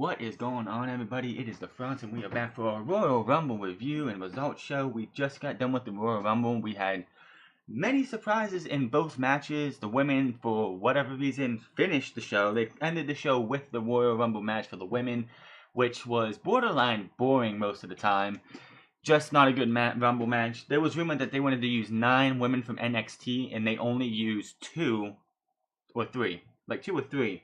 What is going on, everybody? It is the Front, and we are back for our Royal Rumble review and results show. We just got done with the Royal Rumble. We had many surprises in both matches. The women, for whatever reason, finished the show. They ended the show with the Royal Rumble match for the women, which was borderline boring most of the time. Just not a good Rumble match. There was rumor that they wanted to use 9 women from NXT, and they only used 2 or 3. Like 2 or 3.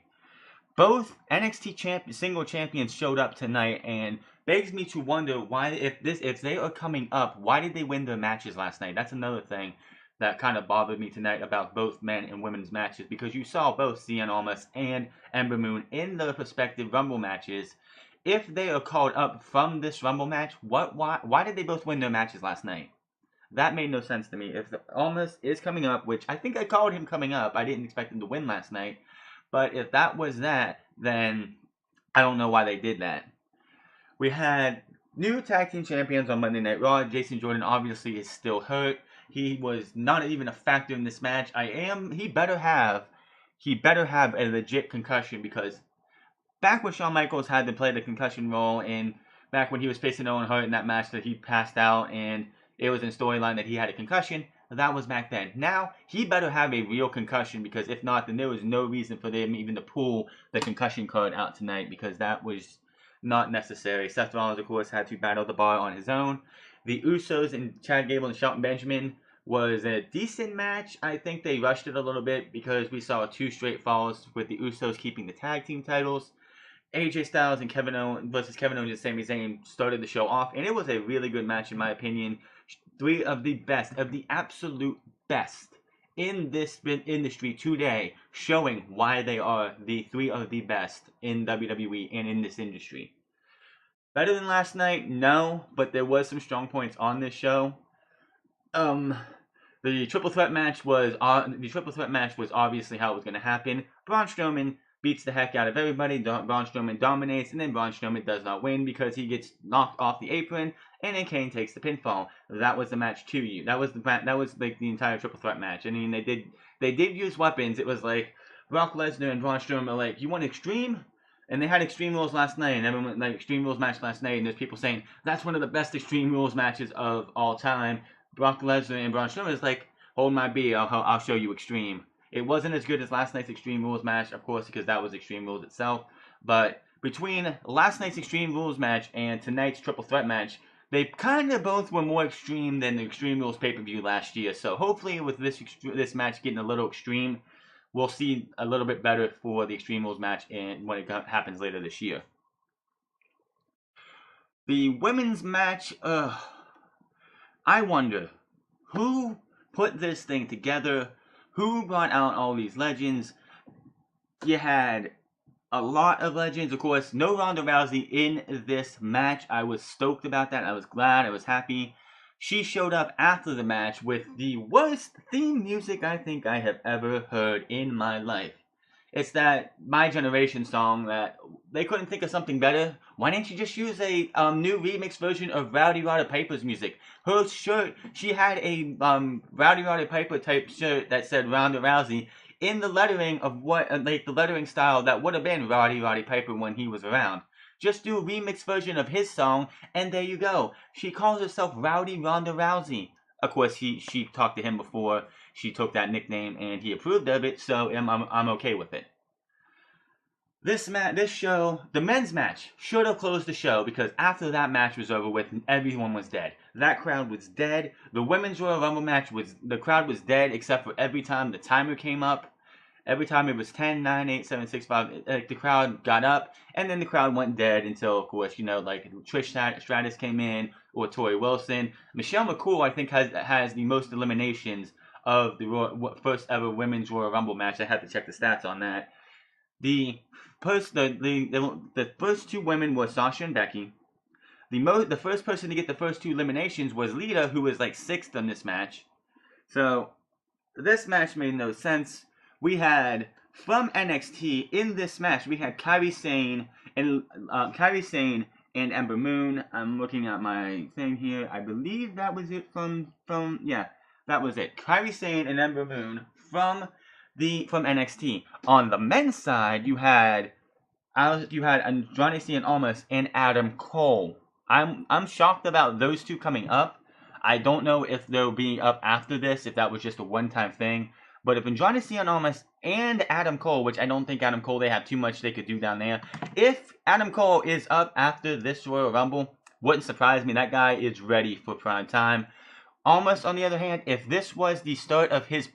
Both NXT single champions showed up tonight, and begs me to wonder why, if they are coming up, why did they win their matches last night? That's another thing that kind of bothered me tonight about both men and women's matches, because you saw both Cien Almas and Ember Moon in their respective Rumble matches. If they are called up from this Rumble match, why did they both win their matches last night? That made no sense to me. If Almas is coming up, which I think I called him coming up, I didn't expect him to win last night. But if that was that, then I don't know why they did that. We had new tag team champions on Monday Night Raw. Jason Jordan obviously is still hurt. He was not even a factor in this match. He better have a legit concussion, because back when Shawn Michaels had to play the concussion role, and back when he was facing Owen Hart in that match that he passed out and it was in storyline that he had a concussion, that was back then. Now, he better have a real concussion, because if not, then there was no reason for them even to pull the concussion card out tonight, because that was not necessary. Seth Rollins, of course, had to battle the Bar on his own. The Usos and Chad Gable and Shelton Benjamin was a decent match. I think they rushed it a little bit, because we saw 2 straight falls with the Usos keeping the tag team titles. AJ Styles and Kevin Owens versus Kevin Owens and Sami Zayn started the show off, and it was a really good match in my opinion. 3 of the best, of the absolute best in this industry today, showing why they are the 3 of the best in WWE and in this industry. Better than last night? No, but there was some strong points on this show. The triple threat match was obviously how it was going to happen. Braun Strowman beats the heck out of everybody. Braun Strowman dominates, and then Braun Strowman does not win because he gets knocked off the apron, and then Kane takes the pinfall. That was the match to you. That was like the entire triple threat match. I mean, they did use weapons. It was like Brock Lesnar and Braun Strowman are like, "You want extreme?" And they had Extreme Rules last night, and everyone like Extreme Rules match last night, and there's people saying that's one of the best Extreme Rules matches of all time. Brock Lesnar and Braun Strowman is like, "Hold my beer, I'll show you Extreme." It wasn't as good as last night's Extreme Rules match, of course, because that was Extreme Rules itself. But between last night's Extreme Rules match and tonight's Triple Threat match, they kind of both were more extreme than the Extreme Rules pay-per-view last year. So hopefully with this match getting a little extreme, we'll see a little bit better for the Extreme Rules match and when it happens later this year. The women's match, I wonder, who put this thing together? Who brought out all these legends? You had a lot of legends, of course. No Ronda Rousey in this match. I was stoked about that. I was glad. I was happy. She showed up after the match with the worst theme music I think I have ever heard in my life. It's that My Generation song that they couldn't think of something better. Why didn't you just use a new remix version of Rowdy Roddy Piper's music? Her shirt, she had a Rowdy Roddy Piper type shirt that said Ronda Rousey in the lettering of the lettering style that would have been Rowdy Roddy Piper when he was around. Just do a remix version of his song, and there you go. She calls herself Rowdy Ronda Rousey. Of course, she talked to him before she took that nickname, and he approved of it, so I'm okay with it. This show, the men's match, should have closed the show, because after that match was over with, everyone was dead. That crowd was dead. The women's Royal Rumble match the crowd was dead, except for every time the timer came up. Every time it was 10, 9, 8, 7, 6, 5, the crowd got up, and then the crowd went dead until, of course, like Trish Stratus came in, or Tori Wilson. Michelle McCool, I think, has the most eliminations of the first ever women's Royal Rumble match. I had to check the stats on that. The first 2 women were Sasha and Becky. The first person to get the first 2 eliminations was Lita, who was like 6th in this match. So this match made no sense. We had, from NXT in this match, we had Kairi Sane and Ember Moon. I'm looking at my thing here. I believe that was it yeah, that was it. Kairi Sane and Ember Moon from NXT. On the men's side, you had You had Andrade Cien Almas and Adam Cole. I'm shocked about those two coming up. I don't know if they'll be up after this, if that was just a one-time thing. But if Andrade Cien Almas and Adam Cole, which I don't think Adam Cole, they have too much they could do down there. If Adam Cole is up after this Royal Rumble, wouldn't surprise me. That guy is ready for prime time. Almas, on the other hand, if this was the start of his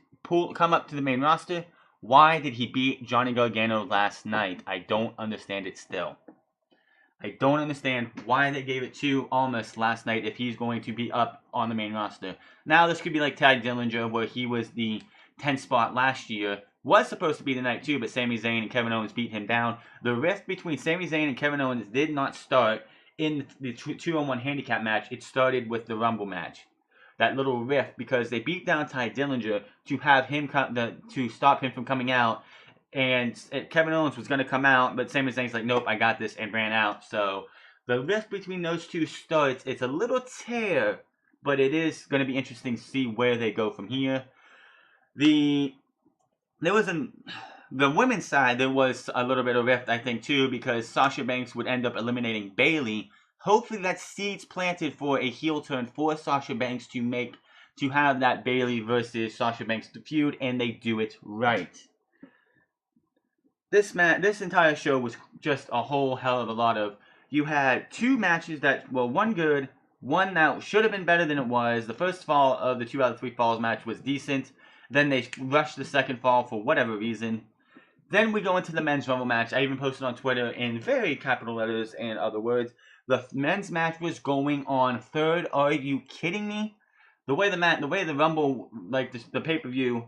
come up to the main roster, why did he beat Johnny Gargano last night? I don't understand it still. I don't understand why they gave it to Almas last night if he's going to be up on the main roster. Now, this could be like Ty Dillinger, where he was the 10th spot last year. Was supposed to be the night 2, but Sami Zayn and Kevin Owens beat him down. The rift between Sami Zayn and Kevin Owens did not start in the 2-on-1 handicap match. It started with the Rumble match. That little rift, because they beat down Ty Dillinger to have him to stop him from coming out, and Kevin Owens was going to come out, but Sami Zayn's like, nope, I got this, and ran out. So the rift between those two starts. It's a little tear, but it is going to be interesting to see where they go from here. The women's side, there was a little bit of rift, I think, too, because Sasha Banks would end up eliminating Bayley. Hopefully that seeds planted for a heel turn for Sasha Banks to have that Bayley versus Sasha Banks feud, and they do it right. This entire show was just a whole hell of a lot of. You had two matches that were one good, one that should have been better than it was. The first fall of the 2 out of 3 falls match was decent. Then they rushed the second fall for whatever reason. Then we go into the men's Rumble match. I even posted on Twitter in very capital letters and other words. The men's match was going on third. Are you kidding me? The way the Rumble, like the pay-per-view,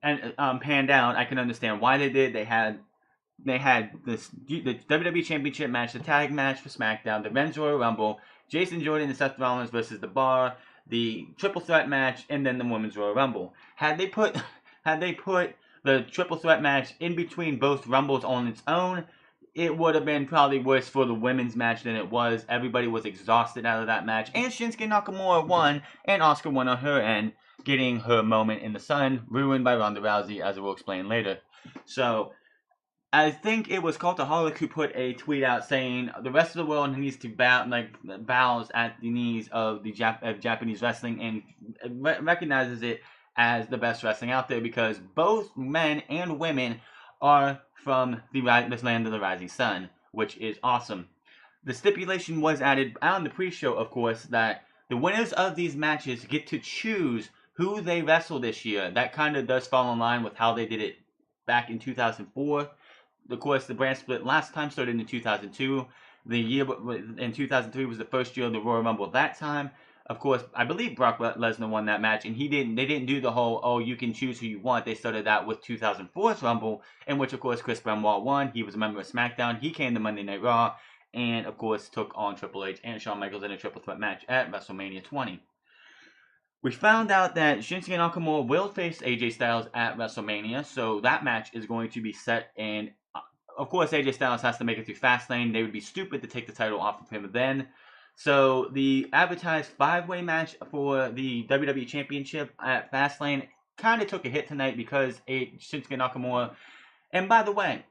and panned out, I can understand why they did. They had the WWE Championship match, the tag match for SmackDown, the men's Royal Rumble, Jason Jordan and Seth Rollins versus The Bar, the triple threat match, and then the women's Royal Rumble. Had they put the triple threat match in between both Rumbles on its own, it would have been probably worse for the women's match than it was. Everybody was exhausted out of that match. And Shinsuke Nakamura won, and Asuka won on her end, getting her moment in the sun, ruined by Ronda Rousey, as I will explain later. So, I think it was Cultaholic who put a tweet out saying the rest of the world needs to bows at the knees of the Japanese wrestling and recognizes it as the best wrestling out there, because both men and women are from this land of the rising sun, which is awesome. The stipulation was added on the pre-show, of course, that the winners of these matches get to choose who they wrestle this year. That kind of does fall in line with how they did it back in 2004. Of course, the brand split last time started in 2002. The year in 2003 was the first year of the Royal Rumble that time. Of course, I believe Brock Lesnar won that match, and they didn't do the whole, oh, you can choose who you want. They started that with 2004's Rumble, in which, of course, Chris Benoit won. He was a member of SmackDown. He came to Monday Night Raw, and, of course, took on Triple H and Shawn Michaels in a triple threat match at WrestleMania 20. We found out that Shinsuke Nakamura will face AJ Styles at WrestleMania, so that match is going to be set, and of course, AJ Styles has to make it through Fastlane. They would be stupid to take the title off of him then. So the advertised 5-way match for the WWE Championship at Fastlane kind of took a hit tonight because Shinsuke Nakamura. And by the way,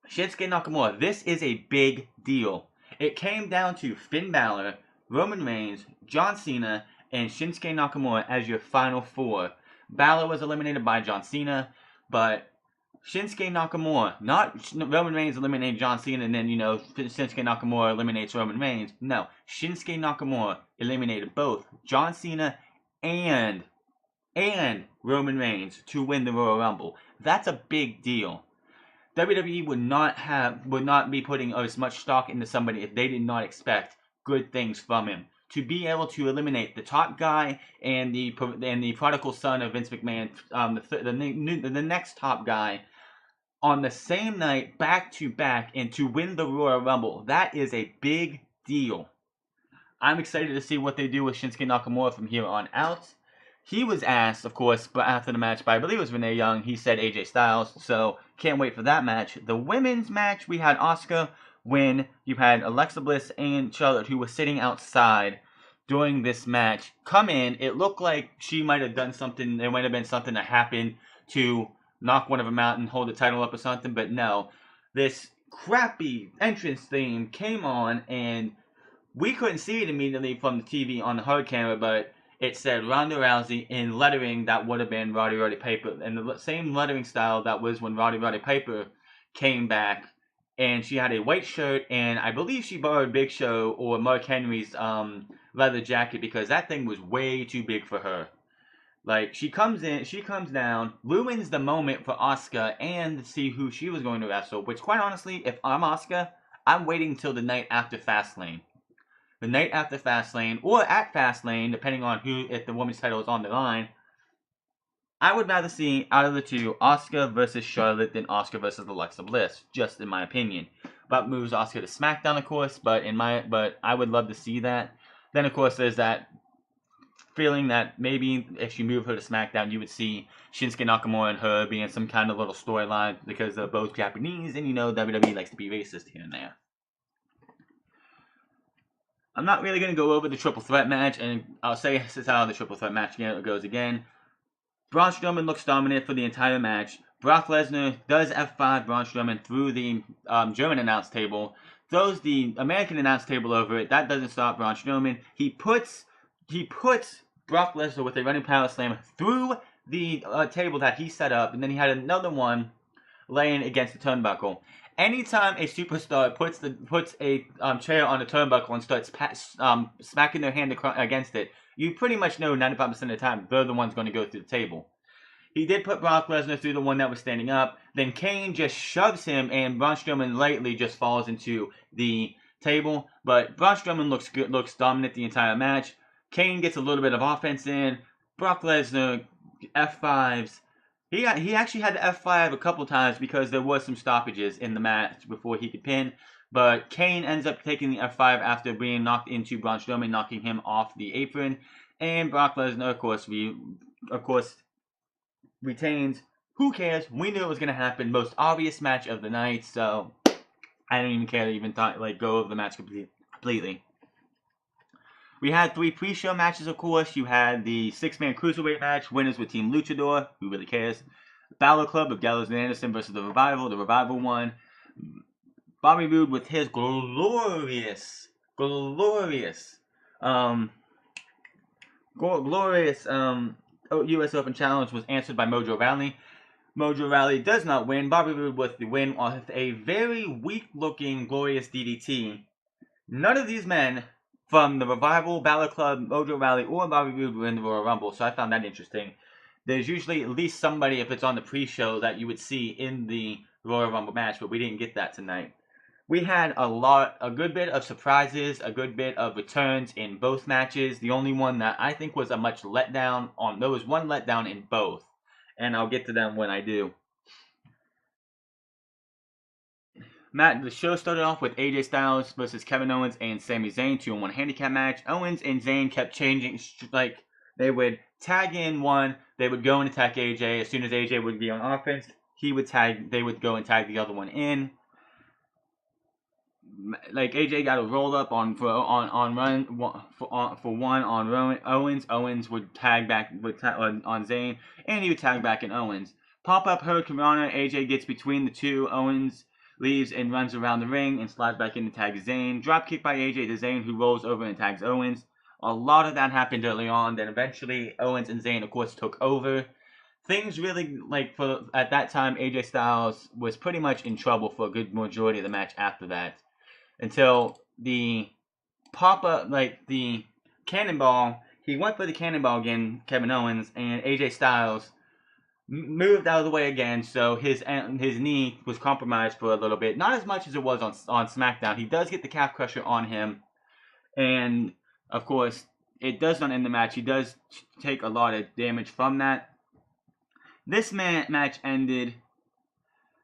Shinsuke Nakamura, this is a big deal. It came down to Finn Balor, Roman Reigns, John Cena, and Shinsuke Nakamura as your final 4. Balor was eliminated by John Cena, but Shinsuke Nakamura, not Roman Reigns eliminating John Cena and then, Shinsuke Nakamura eliminates Roman Reigns. No, Shinsuke Nakamura eliminated both John Cena and Roman Reigns to win the Royal Rumble. That's a big deal. WWE would not be putting as much stock into somebody if they did not expect good things from him. To be able to eliminate the top guy and the prodigal son of Vince McMahon, the next top guy, on the same night, back to back, and to win the Royal Rumble, that is a big deal. I'm excited to see what they do with Shinsuke Nakamura from here on out. He was asked, of course, but after the match by, I believe it was Renee Young, he said AJ Styles, so can't wait for that match. The women's match, we had Asuka win. You had Alexa Bliss and Charlotte, who were sitting outside during this match, come in. It looked like she might have done something, there might have been something that happened to knock one of them out and hold the title up or something, but no. This crappy entrance theme came on, and we couldn't see it immediately from the TV on the hard camera, but it said Ronda Rousey in lettering that would have been Roddy Piper, and the same lettering style that was when Roddy Piper came back. And she had a white shirt, and I believe she borrowed Big Show or Mark Henry's leather jacket, because that thing was way too big for her. Like, she comes down, ruins the moment for Asuka and to see who she was going to wrestle, which, quite honestly, if I'm Asuka, I'm waiting until the night after Fastlane. The night after Fastlane, or at Fastlane, depending on if the women's title is on the line. I would rather see, out of the two, Asuka versus Charlotte than Asuka versus Alexa Bliss, just in my opinion. But moves Asuka to SmackDown, of course, but I would love to see that. Then, of course, there's that feeling that maybe if you move her to SmackDown, you would see Shinsuke Nakamura and her being some kind of little storyline, because they're both Japanese, and WWE likes to be racist here and there. I'm not really going to go over the triple threat match, and I'll say this is how the triple threat match goes again. Braun Strowman looks dominant for the entire match. Brock Lesnar does F5 Braun Strowman through the German announce table, throws the American announce table over it. That doesn't stop Braun Strowman. He puts Brock Lesnar with a running power slam through the table that he set up, and then he had another one laying against the turnbuckle. Anytime a superstar puts a chair on the turnbuckle and starts smacking their hand against it, you pretty much know 95% of the time they're the ones going to go through the table. He did put Brock Lesnar through the one that was standing up. Then Kane just shoves him, and Braun Strowman lightly just falls into the table. But Braun Strowman looks dominant the entire match. Kane gets a little bit of offense in. Brock Lesnar F5s. He actually had to F5 a couple times because there was some stoppages in the match before he could pin. But Kane ends up taking the F5 after being knocked into Braun Strowman, knocking him off the apron. And Brock Lesnar, of course, retains. Who cares? We knew it was going to happen. Most obvious match of the night, so I don't even care to even go over the match completely. We had 3 pre-show matches, of course. You had the 6-man cruiserweight match, winners with Team Luchador. Who really cares? Balor Club of Gallows and Anderson versus the Revival. The Revival won. Bobby Roode with his glorious U.S. Open Challenge was answered by Mojo Rawley. Mojo Rawley does not win. Bobby Roode with the win with a very weak-looking glorious DDT. None of these men from the Revival, Balor Club, Mojo Rawley, or Bobby Roode were in the Royal Rumble, so I found that interesting. There's usually at least somebody, if it's on the pre-show, that you would see in the Royal Rumble match, but we didn't get that tonight. We had a good bit of surprises, a good bit of returns in both matches. The only one that I think was a much letdown there was one letdown in both, and I'll get to them when I do. The show started off with AJ Styles versus Kevin Owens and Sami Zayn, 2-on-1 handicap match. Owens and Zayn kept changing, they would tag in one, they would go and attack AJ. As soon as AJ would be on offense, they would go and tag the other one in. AJ got a roll up on Owens. Owens would tag back on Zayn, and he would tag back in Owens. Pop up Hurricanrana. AJ gets between the two. Owens leaves and runs around the ring and slides back in to tag Zayn. Drop kick by AJ to Zayn, who rolls over and tags Owens. A lot of that happened early on. Then eventually Owens and Zayn, of course, took over. Things really, at that time, AJ Styles was pretty much in trouble for a good majority of the match after that. Until the pop-up, the cannonball, he went for the cannonball again, Kevin Owens, and AJ Styles moved out of the way again, so his knee was compromised for a little bit. Not as much as it was on SmackDown. He does get the calf crusher on him, and of course, it does not end the match. He does take a lot of damage from that. This match ended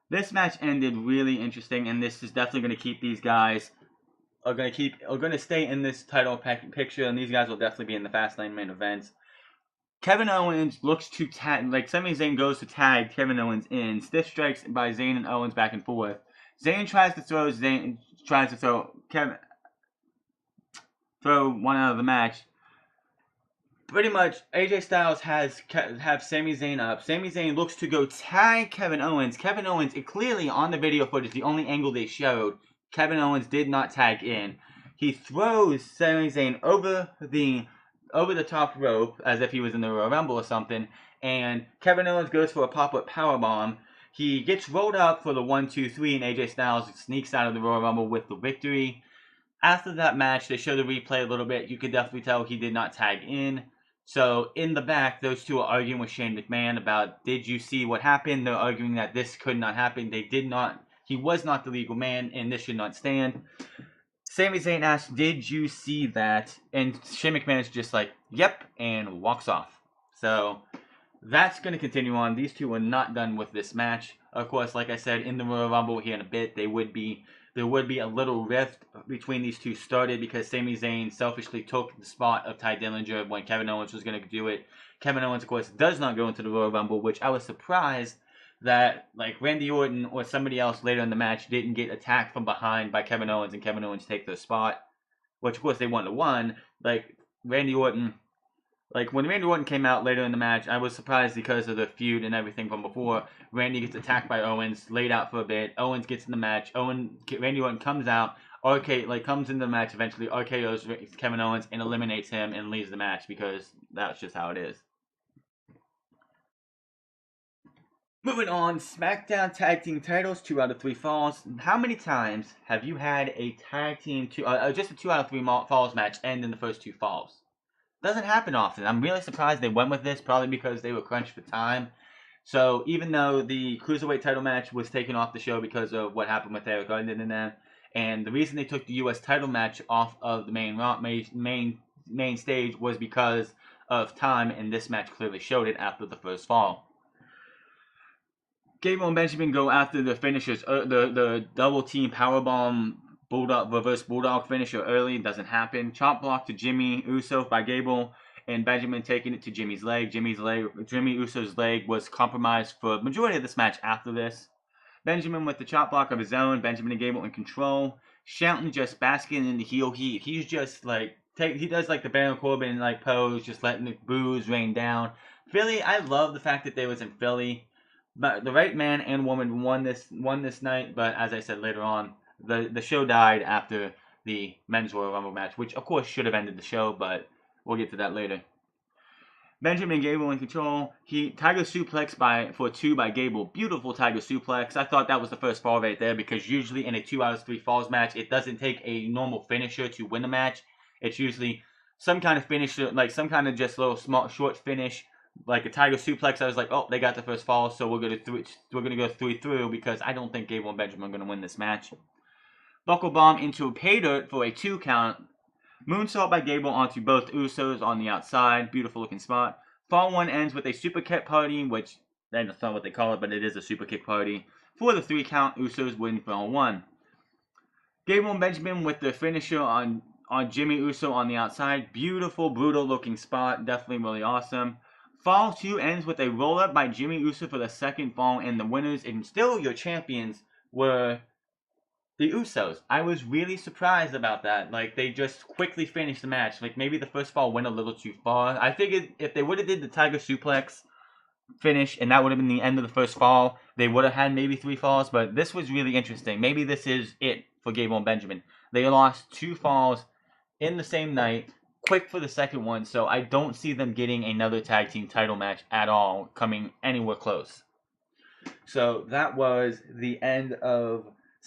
really interesting, and this is definitely going to keep these guys are going to stay in this title picture, and these guys will definitely be in the Fastlane main events. Kevin Owens looks to tag, Sami Zayn goes to tag Kevin Owens in. Stiff strikes by Zayn and Owens back and forth. Zayn tries to throw one out of the match. pretty much AJ Styles have Sami Zayn up. Sami Zayn looks to go tag Kevin Owens. Kevin Owens, it clearly on the video footage, the only angle they showed, Kevin Owens did not tag in. He throws Sami Zayn over the top rope as if he was in the Royal Rumble or something, and Kevin Owens goes for a pop-up powerbomb. He gets rolled up for the 1-2-3, and AJ Styles sneaks out of the Royal Rumble with the victory. After that match, they show the replay a little bit. You could definitely tell he did not tag in. So in the back, those two are arguing with Shane McMahon about, did you see what happened? They're arguing that this could not happen. They did not. He was not the legal man, and this should not stand. Sami Zayn asks, did you see that? And Shane McMahon is just like, yep, and walks off. So that's going to continue on. These two are not done with this match. Of course, like I said, in the Royal Rumble here in a bit, there would be a little rift between these two started because Sami Zayn selfishly took the spot of Ty Dillinger when Kevin Owens was going to do it. Kevin Owens, of course, does not go into the Royal Rumble, which I was surprised that like Randy Orton or somebody else later in the match didn't get attacked from behind by Kevin Owens and Kevin Owens take their spot, which of course they wouldn't have won. Like when Randy Orton came out later in the match, I was surprised because of the feud and everything from before. Randy gets attacked by Owens, laid out for a bit. Owens gets in the match. Randy Orton comes out, comes into the match eventually, RKO's Kevin Owens and eliminates him and leaves the match because that's just how it is. Moving on, SmackDown Tag Team titles, 2 out of 3 falls. How many times have you had a tag team, just a 2 out of 3 falls match end in the first 2 falls? Doesn't happen often. I'm really surprised they went with this, probably because they were crunched for time. So even though the Cruiserweight title match was taken off the show because of what happened with Eric London and them, and the reason they took the U.S. title match off of the main stage was because of time, and this match clearly showed it after the first fall. Gable and Benjamin go after the finishers, the double team powerbomb reverse bulldog finisher early. Doesn't happen. Chop block to Jimmy Uso by Gable, and Benjamin taking it to Jimmy's leg. Jimmy Uso's leg was compromised for the majority of this match after this. Benjamin with the chop block of his own. Benjamin and Gable in control. Shelton just basking in the heel heat. He's just like he does like the Baron Corbin like pose, just letting the boos rain down. Philly, I love the fact that they was in Philly. But the right man and woman won this night. But as I said later on, the show died after the men's Royal Rumble match, which of course should have ended the show, but we'll get to that later. Benjamin and Gable in control. Tiger suplex for 2 by Gable. Beautiful Tiger suplex. I thought that was the first fall right there because usually in a 2 out of 3 falls match, it doesn't take a normal finisher to win the match. It's usually some kind of finisher, like some kind of just little small short finish. Like a Tiger suplex, I was like, oh, they got the first fall, so we're gonna go 3 through because I don't think Gable and Benjamin are gonna win this match. Buckle bomb into a pay dirt for a 2 count. Moonsault by Gable onto both Usos on the outside. Beautiful looking spot. Fall 1 ends with a super kick party, which that's not what they call it, but it is a super kick party. For the 3 count, Usos win Fall 1. Gable and Benjamin with the finisher on Jimmy Uso on the outside. Beautiful, brutal looking spot. Definitely really awesome. Fall 2 ends with a roll-up by Jimmy Uso for the 2nd fall, and the winners and still your champions were the Usos. I was really surprised about that. Like, they just quickly finished the match. Like, maybe the first fall went a little too far. I figured if they would have did the Tiger suplex finish, and that would have been the end of the first fall, they would have had maybe 3 falls, but this was really interesting. Maybe this is it for Gable and Benjamin. They lost 2 falls in the same night, quick for the 2nd one, so I don't see them getting another tag team title match at all coming anywhere close. So that was the end of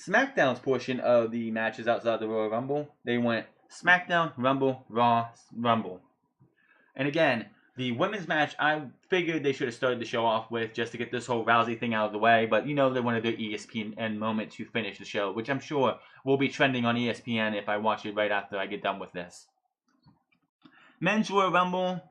SmackDown's portion of the matches outside the Royal Rumble. They went SmackDown, Rumble, Raw, Rumble. And again, the women's match, I figured they should have started the show off with just to get this whole Rousey thing out of the way, but you know they wanted their ESPN moment to finish the show, which I'm sure will be trending on ESPN if I watch it right after I get done with this. Men's Royal Rumble,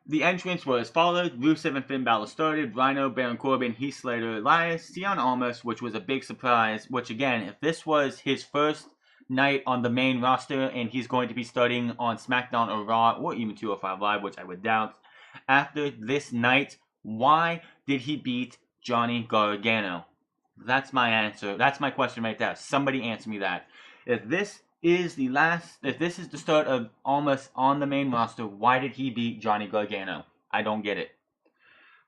the entrance was as follows. Rusev and Finn Balor started. Rhino, Baron Corbin, Heath Slater, Elias, Cien Almas, which was a big surprise. Which again, if this was his first night on the main roster and he's going to be starting on SmackDown or Raw or even 205 Live, which I would doubt, after this night, why did he beat Johnny Gargano? That's my answer. That's my question right there. Somebody answer me that. If this is the last, if this is the start of almost on the main roster, why did he beat Johnny Gargano? I don't get it.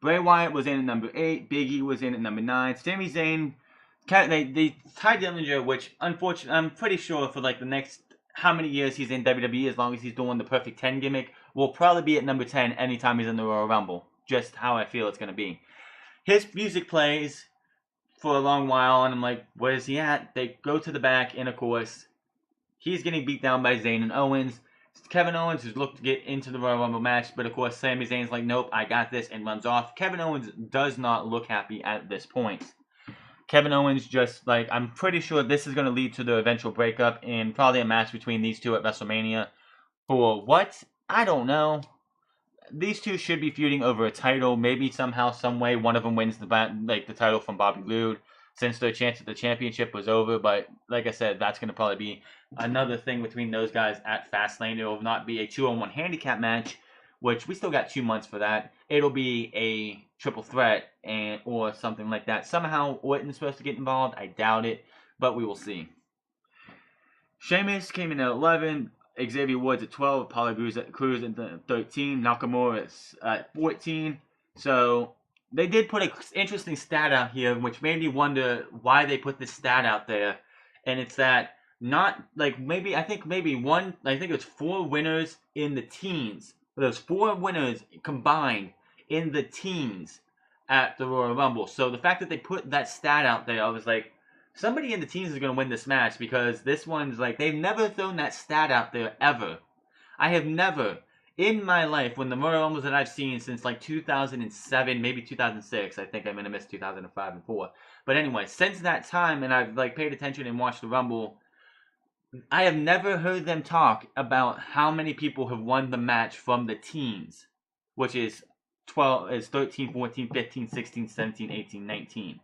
Bray Wyatt was in at number 8. Big E was in at number 9. Sami Zayn, they Ty Dillinger, which unfortunately, I'm pretty sure for like the next how many years he's in WWE, as long as he's doing the perfect 10 gimmick, will probably be at number 10 anytime he's in the Royal Rumble. Just how I feel it's going to be. His music plays for a long while, and I'm like, where is he at? They go to the back, and of course, he's getting beat down by Zayn and Owens. Kevin Owens has looked to get into the Royal Rumble match, but of course Sami Zayn's like, nope, I got this, and runs off. Kevin Owens does not look happy at this point. Kevin Owens just, like, I'm pretty sure this is going to lead to the eventual breakup and probably a match between these two at WrestleMania. For what? I don't know. These two should be feuding over a title. Maybe somehow, some way, one of them wins the title from Bobby Roode, since their chance at the championship was over. But like I said, that's going to probably be another thing between those guys at Fastlane. It will not be a 2-on-1 handicap match, which we still got 2 months for that. It'll be a triple threat or something like that. Somehow Orton's supposed to get involved. I doubt it, but we will see. Sheamus came in at 11. Xavier Woods at 12, Apollo Crews at 13, Nakamura at 14. So they did put an interesting stat out here, which made me wonder why they put this stat out there. And it's that not like I think it was 4 winners in the teens. There's 4 winners combined in the teens at the Royal Rumble. So the fact that they put that stat out there, I was like, somebody in the teens is going to win this match, because this one's like, they've never thrown that stat out there ever. I have never, in my life, when the Royal Rumbles that I've seen since like 2007, maybe 2006, I think I'm going to miss 2005 and 4. But anyway, since that time, and I've like paid attention and watched the Rumble, I have never heard them talk about how many people have won the match from the teens, which is 13, 14, 15, 16, 17, 18, 19.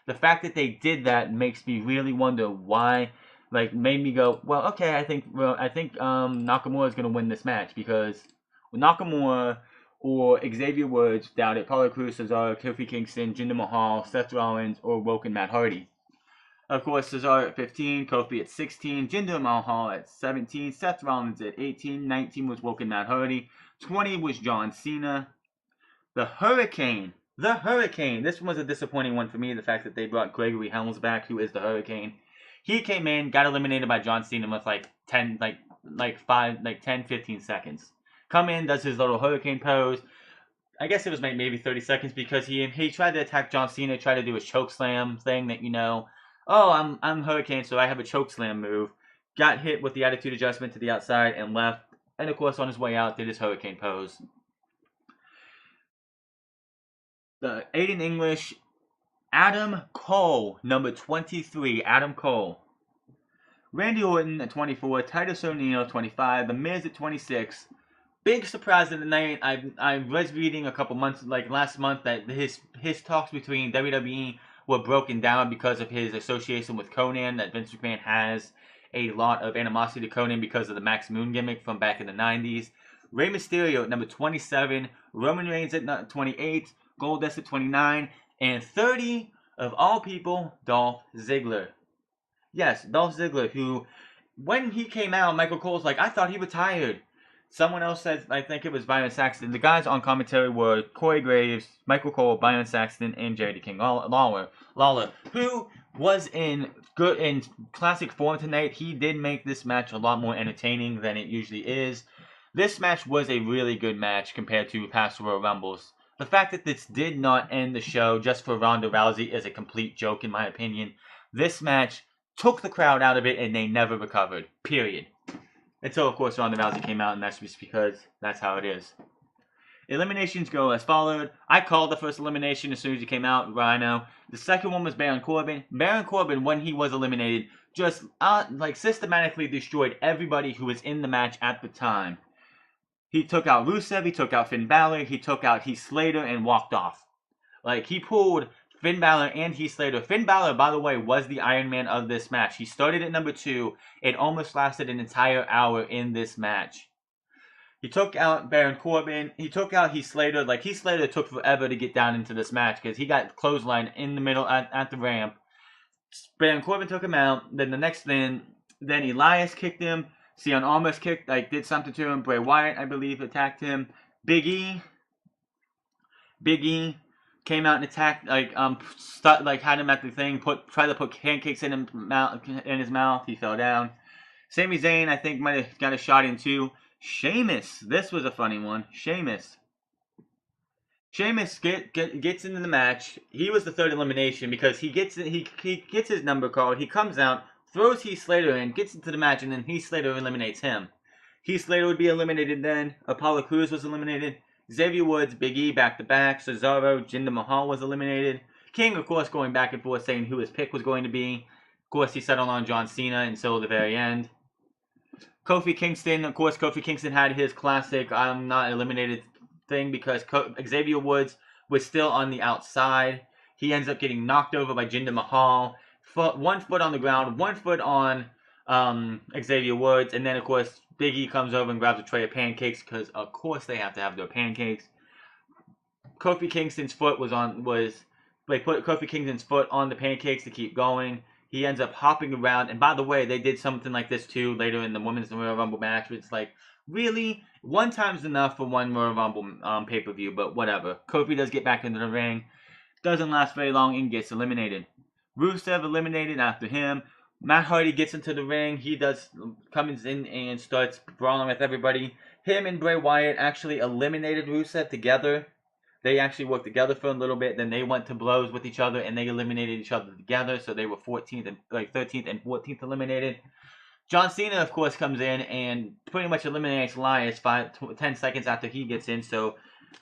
The fact that they did that makes me really wonder why. Like, made me go, well, okay, I think Nakamura is going to win this match, because Nakamura or Xavier Woods down at Apollo Crews, Cesaro, Kofi Kingston, Jinder Mahal, Seth Rollins, or Woken Matt Hardy. Of course, Cesaro at 15, Kofi at 16, Jinder Mahal at 17, Seth Rollins at 18, 19 was Woken Matt Hardy, 20 was John Cena. The Hurricane. This one was a disappointing one for me. The fact that they brought Gregory Helms back, who is the Hurricane. He came in, got eliminated by John Cena with like 10, 15 seconds. Come in, does his little Hurricane pose. I guess it was maybe 30 seconds, because he tried to attack John Cena, tried to do his choke slam thing that, oh, I'm Hurricane, so I have a choke slam move. Got hit with the attitude adjustment to the outside and left. And of course, on his way out, did his Hurricane pose. The Aiden English, Adam Cole, number 23, Adam Cole. Randy Orton at 24, Titus O'Neil 25, The Miz at 26. Big surprise of the night. I was reading a couple months, like last month, that his talks between WWE were broken down because of his association with Conan, that Vince McMahon has a lot of animosity to Conan because of the Max Moon gimmick from back in the 90s. Rey Mysterio at number 27, Roman Reigns at 28, Goldust at 29, and 30, of all people, Dolph Ziggler. Yes, Dolph Ziggler, who, when he came out, Michael Cole's like, I thought he retired. Someone else said, I think it was Byron Saxton. The guys on commentary were Corey Graves, Michael Cole, Byron Saxton, and Jerry King Lawler, who was in classic form tonight. He did make this match a lot more entertaining than it usually is. This match was a really good match compared to past Royal Rumbles. The fact that this did not end the show just for Ronda Rousey is a complete joke, in my opinion. This match took the crowd out of it, and they never recovered. Period. Until, of course, Ronda Rousey came out, and that's just because that's how it is. Eliminations go as followed. I called the first elimination as soon as he came out, Rhino. The second one was Baron Corbin. Baron Corbin, when he was eliminated, just systematically destroyed everybody who was in the match at the time. He took out Rusev, he took out Finn Balor, he took out Heath Slater, and walked off. He pulled Finn Balor and Heath Slater. Finn Balor, by the way, was the Iron Man of this match. He started at number 2. It almost lasted an entire hour in this match. He took out Baron Corbin. He took out Heath Slater. Heath Slater took forever to get down into this match because he got clotheslined in the middle at the ramp. Baron Corbin took him out. Then the next thing, Then Elias kicked him. Cien almost kicked, did something to him. Bray Wyatt, I believe, attacked him. Big E came out and attacked, had him at the thing, tried to put pancakes in his mouth. He fell down. Sami Zayn, I think, might have got a shot in too. Sheamus, this was a funny one. Sheamus gets into the match. He was the third elimination because he gets his number called. He comes out, throws Heath Slater in, gets into the match, and then Heath Slater eliminates him. Heath Slater would be eliminated then. Apollo Crews was eliminated. Xavier Woods, Big E back to back. Cesaro, Jinder Mahal was eliminated. King, of course, going back and forth saying who his pick was going to be. Of course, he settled on John Cena until the very end. Kofi Kingston, of course, had his classic I'm not eliminated thing because Xavier Woods was still on the outside. He ends up getting knocked over by Jinder Mahal. 1 foot on the ground, 1 foot on Xavier Woods, and then, of course, Big E comes over and grabs a tray of pancakes because, of course, they have to have their pancakes. Kofi Kingston's foot they put Kofi Kingston's foot on the pancakes to keep going. He ends up hopping around, and by the way, they did something like this too later in the Women's Royal Rumble match. It's like, really? One time's enough for one Royal Rumble pay-per-view, but whatever. Kofi does get back into the ring. Doesn't last very long and gets eliminated. Rusev eliminated after him. Matt Hardy gets into the ring. He comes in and starts brawling with everybody. Him and Bray Wyatt actually eliminated Rusev together. They actually worked together for a little bit. Then they went to blows with each other and they eliminated each other together. So they were 13th and 14th eliminated. John Cena, of course, comes in and pretty much eliminates Elias 10 seconds after he gets in. So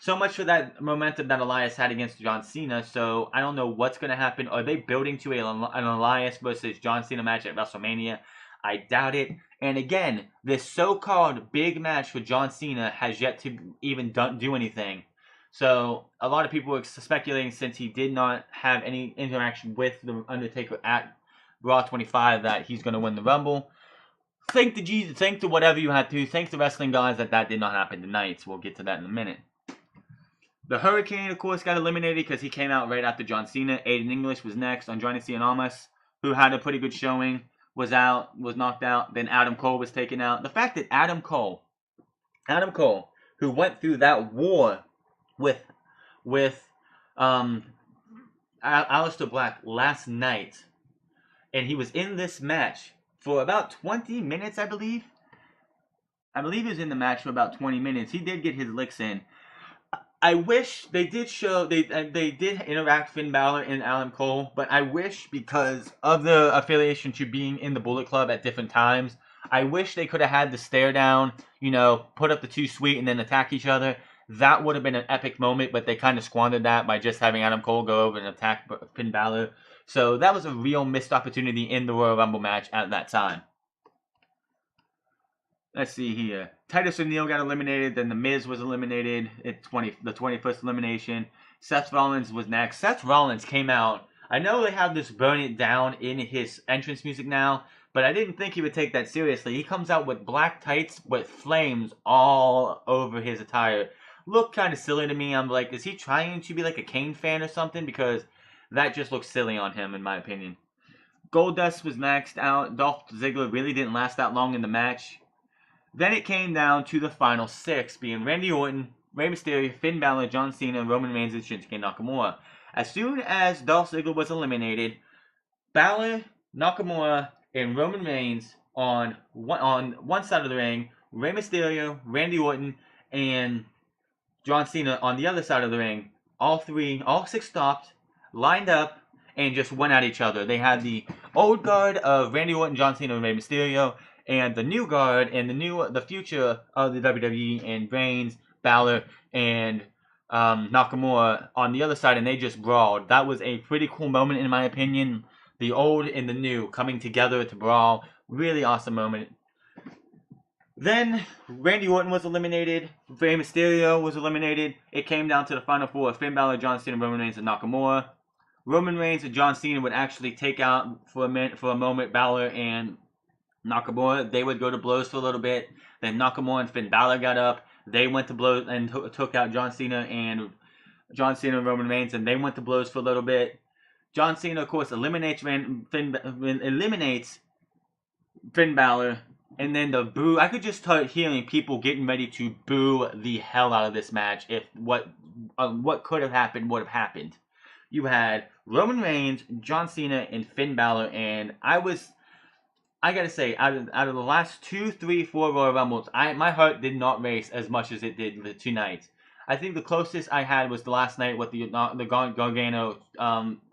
much for that momentum that Elias had against John Cena. So I don't know what's going to happen. Are they building to an Elias versus John Cena match at WrestleMania? I doubt it. And again, this so-called big match for John Cena has yet to even do anything. So a lot of people were speculating, since he did not have any interaction with The Undertaker at Raw 25, that he's going to win the Rumble. Thank to Jesus, thank to whatever you had to. Thanks to wrestling guys that did not happen tonight. So we'll get to that in a minute. The Hurricane, of course, got eliminated because he came out right after John Cena. Aiden English was next. Andrade Cien Almas, who had a pretty good showing, was knocked out. Then Adam Cole was taken out. The fact that Adam Cole, who went through that war with Aleister Black last night, and he was in this match for about 20 minutes, I believe. I believe he was in the match for about 20 minutes. He did get his licks in. I wish they did interact, Finn Balor and Adam Cole, but I wish, because of the affiliation to being in the Bullet Club at different times, I wish they could have had the stare down, put up the 2 Sweet and then attack each other. That would have been an epic moment, but they kind of squandered that by just having Adam Cole go over and attack Finn Balor. So that was a real missed opportunity in the Royal Rumble match at that time. Let's see here. Titus O'Neil got eliminated. Then The Miz was eliminated at the 21st elimination. Seth Rollins was next. Seth Rollins came out. I know they have this Burn It Down in his entrance music now, but I didn't think he would take that seriously. He comes out with black tights with flames all over his attire. Looked kind of silly to me. I'm like, is he trying to be like a Kane fan or something? Because that just looks silly on him, in my opinion. Goldust was next out. Dolph Ziggler really didn't last that long in the match. Then it came down to the final 6, being Randy Orton, Rey Mysterio, Finn Balor, John Cena, Roman Reigns, and Shinsuke Nakamura. As soon as Dolph Ziggler was eliminated, Balor, Nakamura, and Roman Reigns on one side of the ring, Rey Mysterio, Randy Orton, and John Cena on the other side of the ring. All 6 stopped, lined up, and just went at each other. They had the old guard of Randy Orton, John Cena, and Rey Mysterio, and the new guard and the future of the WWE and Reigns, Balor, and Nakamura on the other side, and they just brawled. That was a pretty cool moment, in my opinion. The old and the new coming together to brawl. Really awesome moment. Then Randy Orton was eliminated. Rey Mysterio was eliminated. It came down to the final 4 of Finn Balor, John Cena, Roman Reigns, and Nakamura. Roman Reigns and John Cena would actually take out for a moment Balor and Nakamura. They would go to blows for a little bit. Then Nakamura and Finn Balor got up. They went to blows and took out John Cena and Roman Reigns, and they went to blows for a little bit. John Cena, of course, eliminates Finn Balor, and then the boo. I could just start hearing people getting ready to boo the hell out of this match if what could have happened would have happened. You had Roman Reigns, John Cena, and Finn Balor, and I gotta say, out of the last 2, 3, 4 Royal Rumbles, my heart did not race as much as it did the 2 nights. I think the closest I had was the last night with the Gargano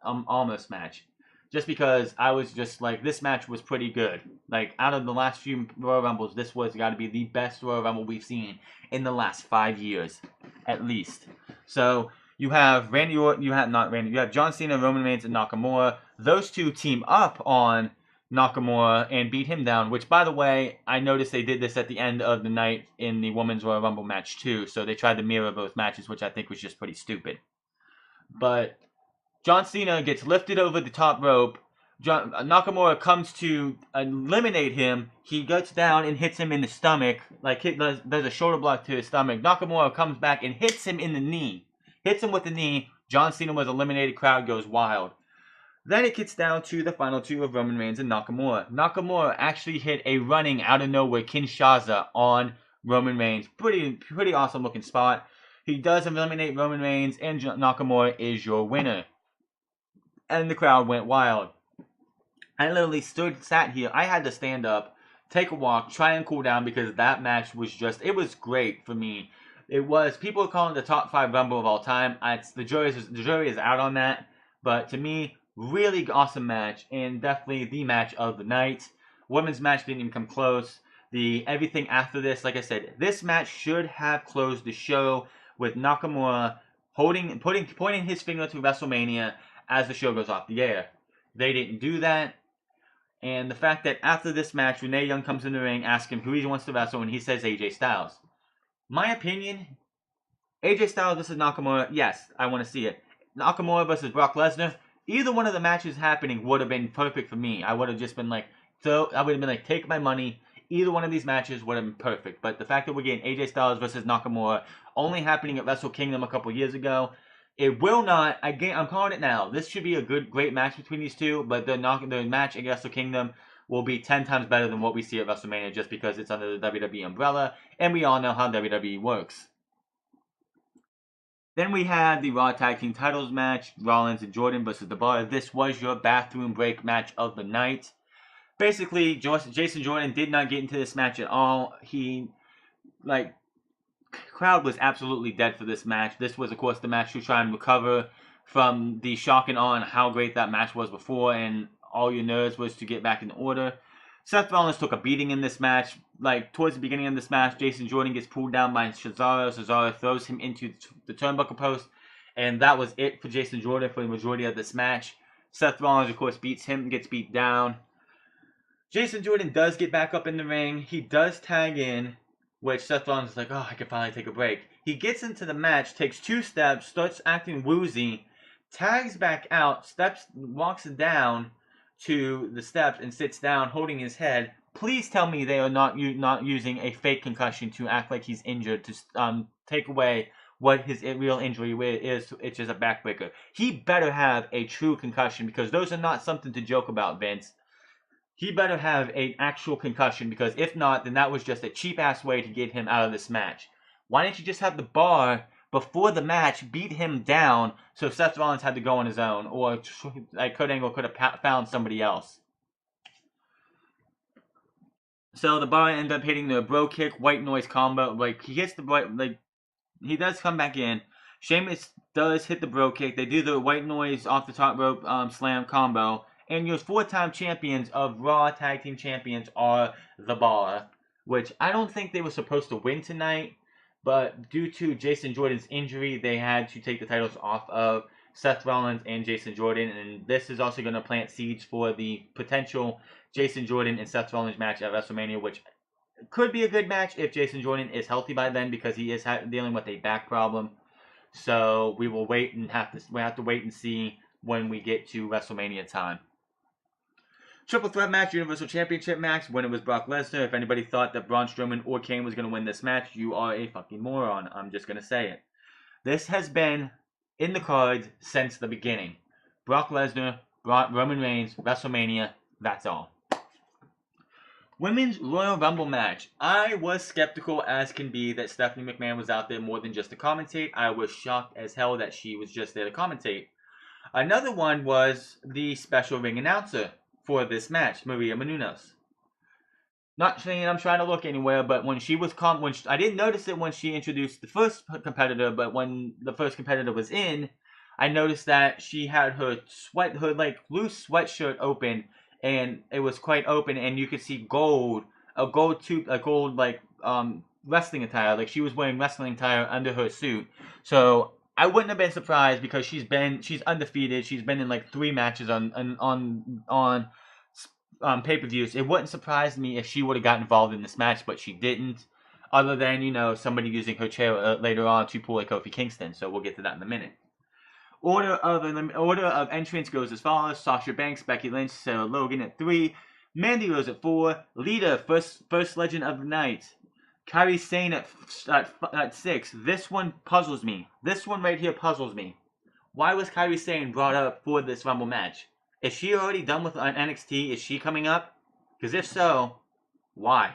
Almost match. Just because I was just like, this match was pretty good. Like, out of the last few Royal Rumbles, this was got to be the best Royal Rumble we've seen in the last 5 years, at least. So, you have Randy Orton, you have John Cena, Roman Reigns, and Nakamura. Those two team up on Nakamura and beat him down, which, by the way, I noticed they did this at the end of the night in the Women's Royal Rumble match, too. So they tried to mirror both matches, which I think was just pretty stupid. But John Cena gets lifted over the top rope. Nakamura comes to eliminate him. He gets down and hits him in the stomach. There's a shoulder block to his stomach. Nakamura comes back and hits him in the knee. Hits him with the knee. John Cena was eliminated. Crowd goes wild. Then it gets down to the final two of Roman Reigns and Nakamura. Nakamura actually hit a running out of nowhere Kinshasa on Roman Reigns. Pretty awesome looking spot. He does eliminate Roman Reigns, and Nakamura is your winner. And the crowd went wild. I literally sat here. I had to stand up, take a walk, try and cool down because that match was it was great for me. It was, people are calling it the top 5 Rumble of all time. The jury is out on that. But to me, really awesome match, and definitely the match of the night. Women's match didn't even come close. Everything after this, like I said, this match should have closed the show with Nakamura pointing his finger to WrestleMania as the show goes off the air. They didn't do that. And the fact that after this match, Renee Young comes in the ring, asks him who he wants to wrestle, and he says AJ Styles. My opinion, AJ Styles versus Nakamura, yes, I want to see it. Nakamura versus Brock Lesnar, either one of the matches happening would have been perfect for me. I would have just been like, take my money. Either one of these matches would have been perfect. But the fact that we're getting AJ Styles versus Nakamura only happening at Wrestle Kingdom a couple years ago, it will not. I'm calling it now. This should be a great match between these two. But the match at Wrestle Kingdom will be 10 times better than what we see at WrestleMania, just because it's under the WWE umbrella, and we all know how WWE works. Then we had the Raw Tag Team Titles match, Rollins and Jordan versus The Bar. This was your bathroom break match of the night. Basically, Jason Jordan did not get into this match at all. Crowd was absolutely dead for this match. This was, of course, the match to try and recover from the shock and awe and how great that match was before, and all your nerves was to get back in order. Seth Rollins took a beating in this match. Towards the beginning of this match, Jason Jordan gets pulled down by Cesaro. Cesaro throws him into the turnbuckle post, and that was it for Jason Jordan for the majority of this match. Seth Rollins, of course, beats him and gets beat down. Jason Jordan does get back up in the ring. He does tag in, which Seth Rollins is like, oh, I can finally take a break. He gets into the match, takes 2 steps, starts acting woozy, tags back out, walks down to the steps and sits down holding his head. Please tell me they are not using a fake concussion to act like he's injured to take away what his real injury is. It's just a backbreaker. He better have a true concussion, because those are not something to joke about, Vince. He better have an actual concussion, because if not, then that was just a cheap-ass way to get him out of this match. Why didn't you just have the Bar, before the match, beat him down so Seth Rollins had to go on his own, or Kurt Angle could have found somebody else? So the Bar ended up hitting the bro kick, white noise combo. He hits the he does come back in. Sheamus does hit the bro kick. They do the white noise off the top rope slam combo. And your 4-time champions of Raw Tag Team Champions are the Bar, which I don't think they were supposed to win tonight, but due to Jason Jordan's injury, they had to take the titles off of Seth Rollins and Jason Jordan, and this is also going to plant seeds for the potential Jason Jordan and Seth Rollins match at WrestleMania, which could be a good match if Jason Jordan is healthy by then, because he is dealing with a back problem. So we will have to wait and see when we get to WrestleMania time. Triple threat match, Universal Championship match. Winner was Brock Lesnar. If anybody thought that Braun Strowman or Kane was going to win this match, you are a fucking moron. I'm just going to say it. This has been in the cards since the beginning. Brock Lesnar, Roman Reigns, WrestleMania, that's all. Women's Royal Rumble match. I was skeptical as can be that Stephanie McMahon was out there more than just to commentate. I was shocked as hell that she was just there to commentate. Another one was the special ring announcer for this match, Maria Menounos. Not saying I'm trying to look anywhere, but when she was I didn't notice it when she introduced the first competitor, but when the first competitor was in, I noticed that she had her like loose sweatshirt open, and it was quite open, and you could see a gold like wrestling attire, like she was wearing wrestling attire under her suit. So I wouldn't have been surprised because she's undefeated. She's been in like 3 matches on pay-per-views. It wouldn't surprise me if she would have got involved in this match, but she didn't. Other than somebody using her chair later on to pull a Kofi Kingston. So we'll get to that in a minute. Order of entrance goes as follows: Sasha Banks, Becky Lynch, Sarah Logan at 3, Mandy Rose at 4, Lita, first legend of the night, Kairi Sane at 6. This one puzzles me. This one right here puzzles me. Why was Kairi Sane brought up for this Rumble match? Is she already done with NXT? Is she coming up? Because if so, why?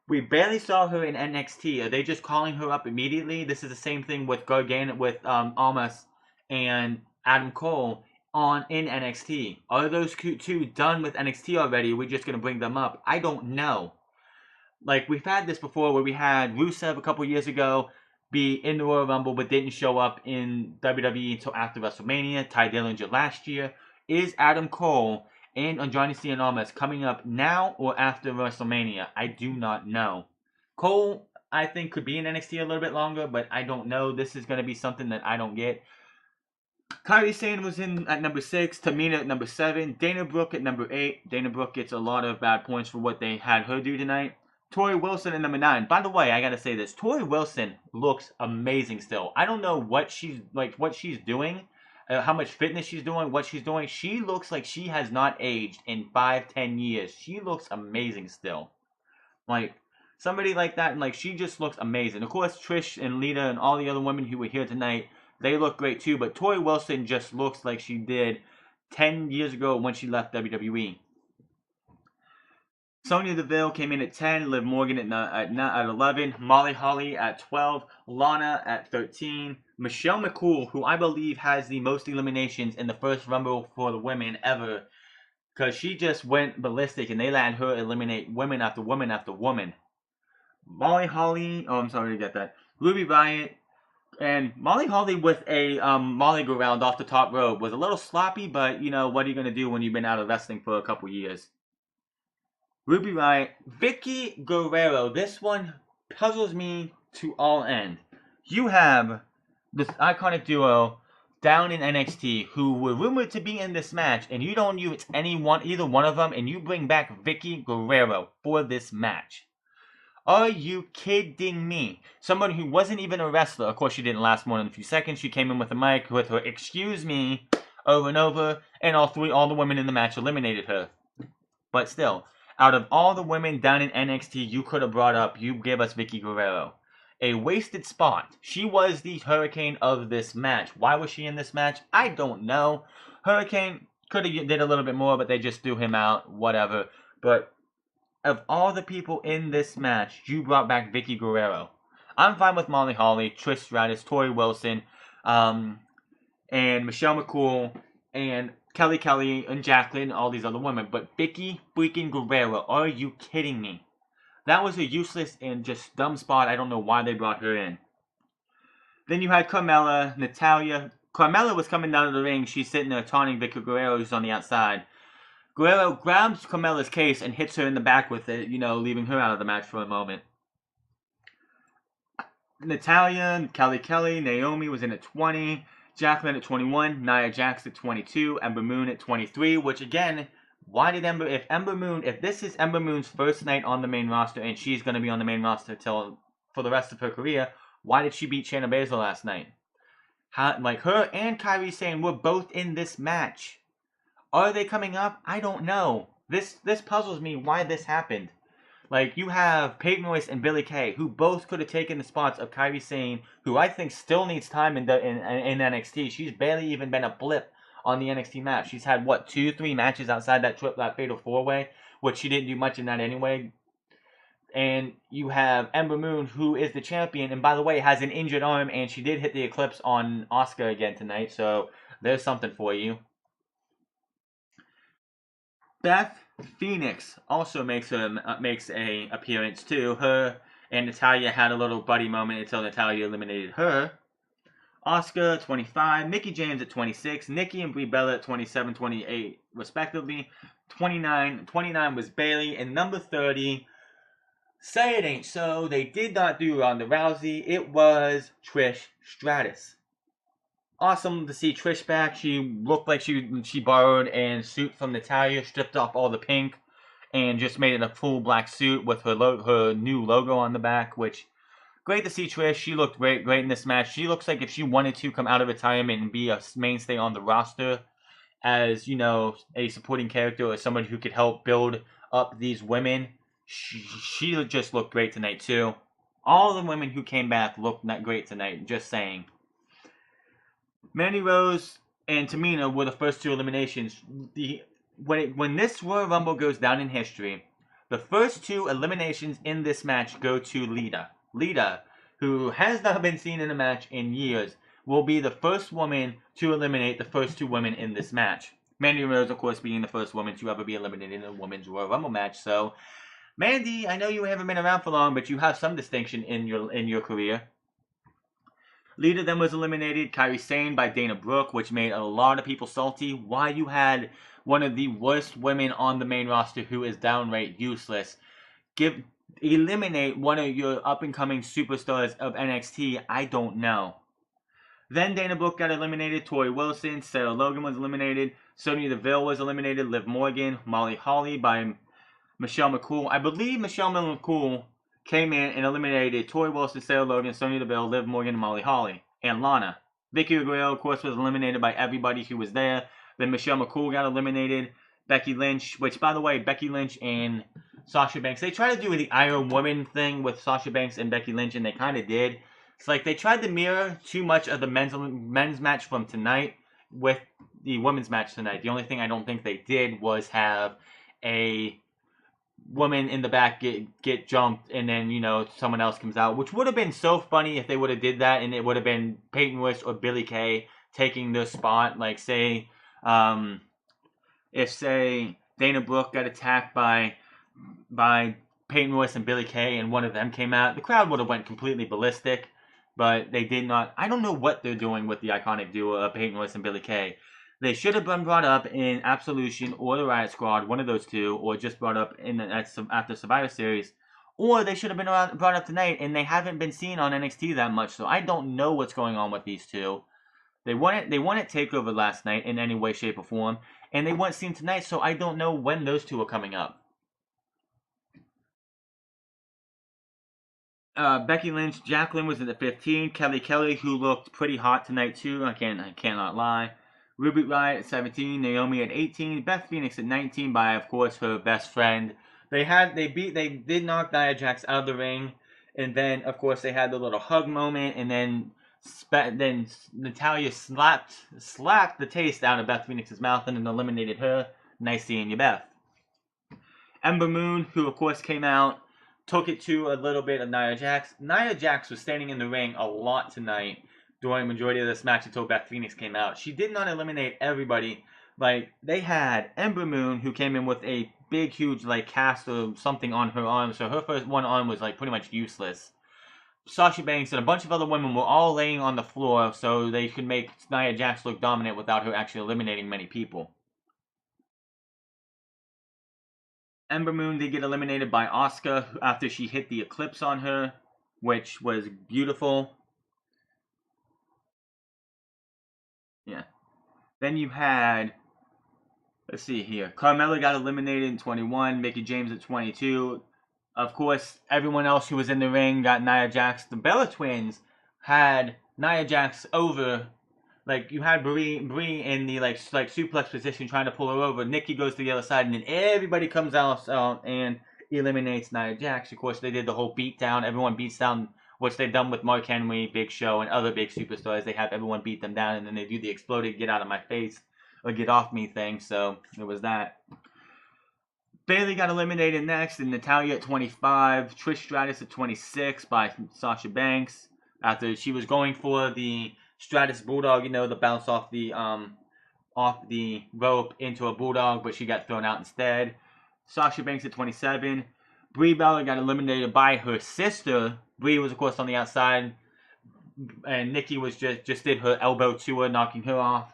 We barely saw her in NXT. Are they just calling her up immediately? This is the same thing with Almas and Adam Cole in NXT. Are those two done with NXT already? We're just going to bring them up. I don't know. Like, we've had this before where we had Rusev a couple years ago be in the Royal Rumble but didn't show up in WWE until after WrestleMania. Ty Dillinger last year. Is Adam Cole and Johnny Cena Almas coming up now or after WrestleMania? I do not know. Cole, I think, could be in NXT a little bit longer, but I don't know. This is going to be something that I don't get. Kairi Sane was in at number 6, Tamina at number 7, Dana Brooke at number 8. Dana Brooke gets a lot of bad points for what they had her do tonight. Tori Wilson at number 9. By the way, I gotta say this: Tori Wilson looks amazing still. I don't know what she's doing. How much fitness she's doing, what she's doing. She looks like she has not aged in 5-10 years. She looks amazing still. Like, somebody like that, and like, she just looks amazing. Of course, Trish and Lita and all the other women who were here tonight, they look great too, but Tori Wilson just looks like she did 10 years ago when she left WWE. Sonya Deville came in at 10, Liv Morgan at 11, Molly Holly at 12, Lana at 13, Michelle McCool, who I believe has the most eliminations in the first Rumble for the women ever, because she just went ballistic and they let her eliminate women after woman after woman. Molly Holly, I'm sorry to get that, Ruby Riott, and Molly Holly with a Molly go round off the top rope was a little sloppy, but what are you going to do when you've been out of wrestling for a couple years? Ruby Riott, Vicky Guerrero. This one puzzles me to all end. You have this iconic duo down in NXT who were rumored to be in this match, and you don't use either one of them, and you bring back Vicky Guerrero for this match. Are you kidding me? Someone who wasn't even a wrestler. Of course, she didn't last more than a few seconds. She came in with a mic with her "excuse me" over and over, and all the women in the match eliminated her. But still, out of all the women down in NXT you could have brought up, you gave us Vicky Guerrero. A wasted spot. She was the Hurricane of this match. Why was she in this match? I don't know. Hurricane could have did a little bit more, but they just threw him out. Whatever. But of all the people in this match, you brought back Vicky Guerrero. I'm fine with Molly Holly, Trish Stratus, Tori Wilson, and Michelle McCool, and Kelly and Jacqueline, all these other women. But Vicky freaking Guerrero, are you kidding me? That was a useless and just dumb spot. I don't know why they brought her in. Then you had Carmella, Natalya. Carmella was coming down to the ring. She's sitting there taunting Vicky Guerrero, who's on the outside. Guerrero grabs Carmella's case and hits her in the back with it, leaving her out of the match for a moment. Natalya, Kelly, Naomi was in at 20. Jacqueline at 21, Nia Jax at 22, Ember Moon at 23, which again, why did if this is Ember Moon's first night on the main roster and she's going to be on the main roster for the rest of her career, why did she beat Shayna Baszler last night? Her and Kairi Sane were both in this match. Are they coming up? I don't know. This puzzles me why this happened. Like, you have Peyton Royce and Billie Kay, who both could have taken the spots of Kairi Sane, who I think still needs time in NXT. She's barely even been a blip on the NXT map. She's had, 2-3 matches outside that fatal 4-way which she didn't do much in that anyway. And you have Ember Moon, who is the champion, and by the way, has an injured arm, and she did hit the Eclipse on Asuka again tonight, so there's something for you. Beth Phoenix also makes a appearance too. Her and Natalya had a little buddy moment until Natalya eliminated her. Asuka 25, Mickie James at 26, Nikki and Brie Bella at 27, 28 respectively. 29 was Bayley, and number 30. Say it ain't so. They did not do Ronda Rousey. It was Trish Stratus. Awesome to see Trish back. She looked like she borrowed a suit from Natalya, stripped off all the pink, and just made it a full black suit with her new logo on the back, which great to see Trish. She looked great in this match. She looks like if she wanted to come out of retirement and be a mainstay on the roster as, you know, a supporting character or somebody who could help build up these women, she just looked great tonight too. All the women who came back looked not great tonight, just saying. Mandy Rose and Tamina were the first two eliminations. When this Royal Rumble goes down in history, the first two eliminations in this match go to Lita. Lita, who has not been seen in a match in years, will be the first woman to eliminate the first two women in this match. Mandy Rose, of course, being the first woman to ever be eliminated in a women's Royal Rumble match. So, Mandy, I know you haven't been around for long, but you have some distinction in your career. Lita then was eliminated, Kairi Sane by Dana Brooke, which made a lot of people salty. Why you had one of the worst women on the main roster who is downright useless eliminate one of your up-and-coming superstars of NXT, I don't know. Then Dana Brooke got eliminated, Tori Wilson, Sarah Logan was eliminated, Sonya Deville was eliminated, Liv Morgan, Molly Holly by Michelle McCool. I believe Michelle McCool came in and eliminated Tori Wilson, Sarah Logan, Sonya Deville, Liv Morgan, and Molly Holly, and Lana. Vicky Guerrero, of course, was eliminated by everybody who was there. Then Michelle McCool got eliminated. Becky Lynch, which, by the way, Becky Lynch and Sasha Banks, they tried to do the Iron Woman thing with Sasha Banks and Becky Lynch, and they kind of did. It's like they tried to mirror too much of the men's match from tonight with the women's match tonight. The only thing I don't think they did was have a woman in the back get jumped, and then, you know, someone else comes out, which would have been so funny if they would have did that, and it would have been Peyton Royce or Billie Kay taking their spot. Like, say, if Dana Brooke got attacked by Peyton Royce and Billie Kay, and one of them came out, the crowd would have went completely ballistic. But they did not. I don't know what they're doing with the iconic duo of Peyton Royce and Billie Kay. They should have been brought up in Absolution or the Riot Squad, one of those two, or just brought up after Survivor Series, or they should have been brought up tonight, and they haven't been seen on NXT that much. So I don't know what's going on with these two. They won it TakeOver last night in any way, shape, or form, and they weren't seen tonight. So I don't know when those two are coming up. Becky Lynch, Jacqueline was at the 15. Kelly, who looked pretty hot tonight too. I cannot lie. Ruby Riott at 17. Naomi at 18. Beth Phoenix at 19 by, of course, her best friend. They did knock Nia Jax out of the ring, and then, of course, they had the little hug moment, and then Natalya slapped the taste out of Beth Phoenix's mouth and then eliminated her. Nice seeing you, Beth. Ember Moon, who of course came out, took it to a little bit of Nia Jax. Nia Jax was standing in the ring a lot tonight during the majority of this match until Beth Phoenix came out. She did not eliminate everybody. Like, they had Ember Moon, who came in with a big, huge, like, cast or something on her arm, so her first one arm was, like, pretty much useless. Sasha Banks and a bunch of other women were all laying on the floor so they could make Nia Jax look dominant without her actually eliminating many people. Ember Moon did get eliminated by Asuka after she hit the Eclipse on her, which was beautiful. Yeah. Then you had, let's see here, Carmella got eliminated in 21, Mickie James at 22. Of course, everyone else who was in the ring got Nia Jax. The Bella Twins had Nia Jax over. Like, you had Brie in the like suplex position trying to pull her over. Nikki goes to the other side, and then everybody comes out and eliminates Nia Jax. Of course, they did the whole beatdown. Everyone beats down, which they've done with Mark Henry, Big Show, and other big superstars. They have everyone beat them down, and then they do the exploded get out of my face or get off me thing. So it was that. Bayley got eliminated next, and Natalya at 25. Trish Stratus at 26 by Sasha Banks after she was going for the Stratus Bulldog, the bounce off the rope into a Bulldog, but she got thrown out instead. Sasha Banks at 27. Brie Bella got eliminated by her sister. Brie was, of course, on the outside, and Nikki was just did her elbow to her, knocking her off.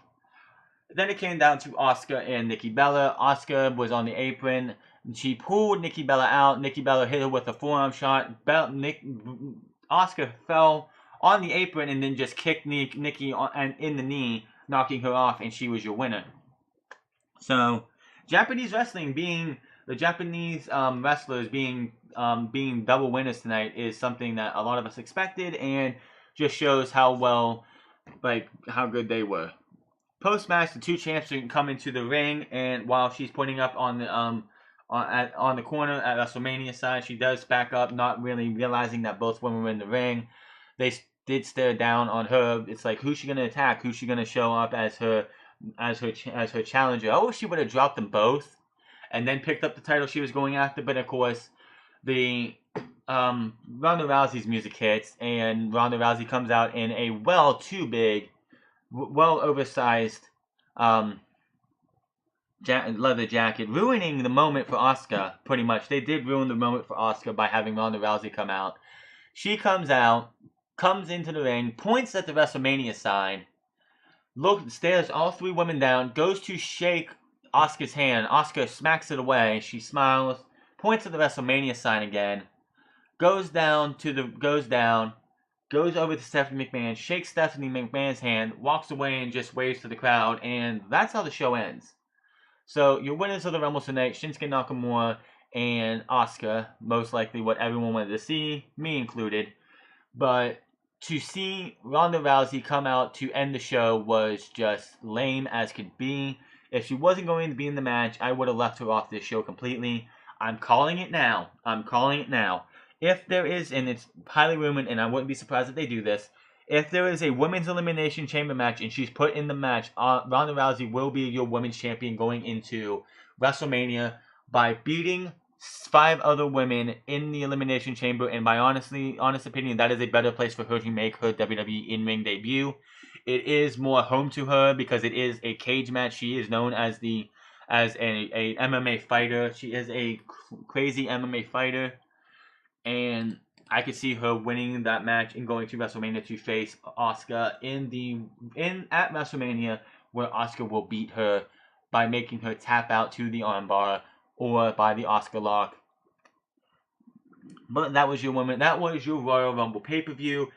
Then it came down to Asuka and Nikki Bella. Asuka was on the apron. She pulled Nikki Bella out. Nikki Bella hit her with a forearm shot. Asuka fell on the apron and then just kicked Nikki in the knee, knocking her off, and she was your winner. So, Japanese wrestling the Japanese wrestlers being double winners tonight is something that a lot of us expected, and just shows how good they were. Post-match, the two champs come into the ring, and while she's putting up on the corner at WrestleMania side, she does back up, not really realizing that both women were in the ring. They did stare down on her. It's like, who's she gonna attack? Who's she gonna show up as her challenger? I wish she would have dropped them both, and then picked up the title she was going after. But of course, the Ronda Rousey's music hits, and Ronda Rousey comes out in a too big, oversized leather jacket, ruining the moment for Asuka, pretty much. They did ruin the moment for Asuka by having Ronda Rousey come out. She comes out, comes into the ring, points at the WrestleMania sign, stares all three women down, goes to shake Asuka's hand. Asuka smacks it away. She smiles, points at the WrestleMania sign again, goes over to Stephanie McMahon, shakes Stephanie McMahon's hand, walks away and just waves to the crowd, and that's how the show ends. So, your winners of the Rumble tonight, Shinsuke Nakamura and Asuka, most likely what everyone wanted to see, me included. But to see Ronda Rousey come out to end the show was just lame as could be. If she wasn't going to be in the match, I would have left her off this show completely. I'm calling it now. If there is, and it's highly rumored, and I wouldn't be surprised if they do this, if there is a women's elimination chamber match and she's put in the match, Ronda Rousey will be your women's champion going into WrestleMania by beating 5 other women in the elimination chamber. And by honest opinion, that is a better place for her to make her WWE in-ring debut. It is more home to her because it is a cage match. She is known as a MMA fighter. She is a crazy MMA fighter. And I could see her winning that match and going to WrestleMania to face Asuka at WrestleMania, where Asuka will beat her by making her tap out to the armbar or by the Asuka lock. But that was your Royal Rumble pay-per-view.